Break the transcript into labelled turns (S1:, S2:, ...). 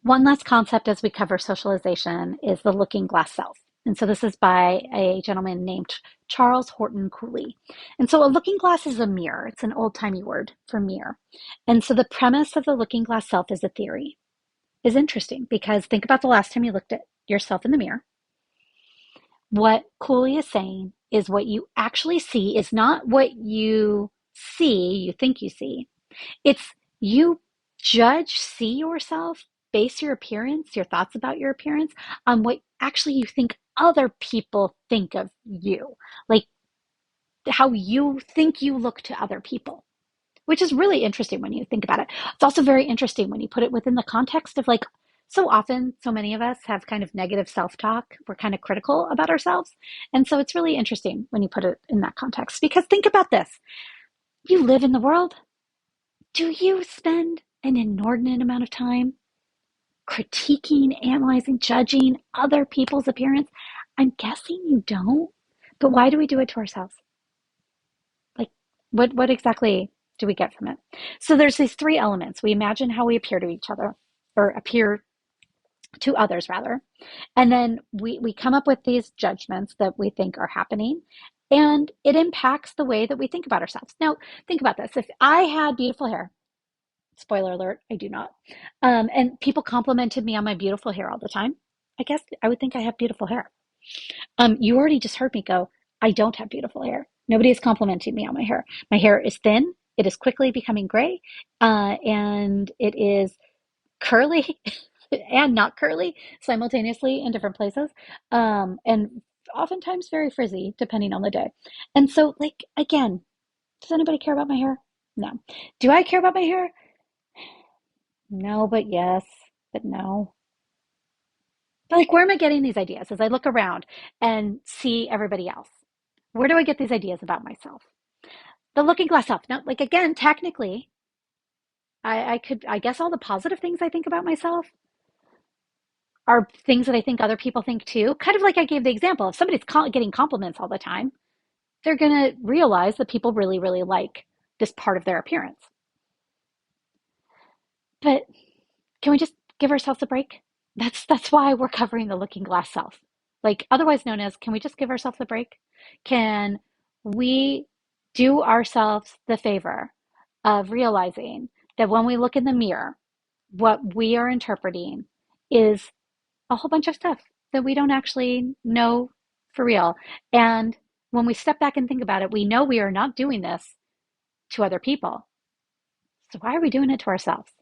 S1: One last concept as we cover socialization is the looking glass self. And so this is by a gentleman named Charles Horton Cooley. And so a looking glass is a mirror. It's an old-timey word for mirror. And so the premise of the looking glass self is a theory. Is interesting because think about the last time you looked at yourself in the mirror. What Cooley is saying is what you actually see is not what you think you see. It's you see yourself, base your appearance, your thoughts about your appearance on what actually you think other people think of you, like how you think you look to other people, which is really interesting when you think about it. It's also very interesting when you put it within the context of like, so often, so many of us have kind of negative self talk. We're kind of critical about ourselves. And so it's really interesting when you put it in that context because think about this. You live in the world. Do you spend an inordinate amount of time critiquing, analyzing, judging other people's appearance? I'm guessing you don't. But why do we do it to ourselves? Like, what exactly do we get from it? So there's these three elements. We imagine how we appear to each other, or appear to others rather. And then we come up with these judgments that we think are happening. And it impacts the way that we think about ourselves. Now, think about this. If I had beautiful hair, spoiler alert, I do not. And people complimented me on my beautiful hair all the time. I guess I would think I have beautiful hair. You already just heard me go, I don't have beautiful hair. Nobody is complimenting me on my hair. My hair is thin. It is quickly becoming gray. And it is curly and not curly simultaneously in different places. And oftentimes very frizzy, depending on the day. And so, like, again, does anybody care about my hair? No. Do I care about my hair? No, but yes, but no. But like, where am I getting these ideas as I look around and see everybody else? Where do I get these ideas about myself? The looking glass up. Now, like again, technically, I guess all the positive things I think about myself are things that I think other people think too. Kind of like I gave the example. If somebody's getting compliments all the time, they're going to realize that people really, really like this part of their appearance. But can we just give ourselves a break? That's why we're covering the looking glass self. Like otherwise known as, can we just give ourselves a break? Can we do ourselves the favor of realizing that when we look in the mirror, what we are interpreting is a whole bunch of stuff that we don't actually know for real. And when we step back and think about it, we know we are not doing this to other people. So why are we doing it to ourselves?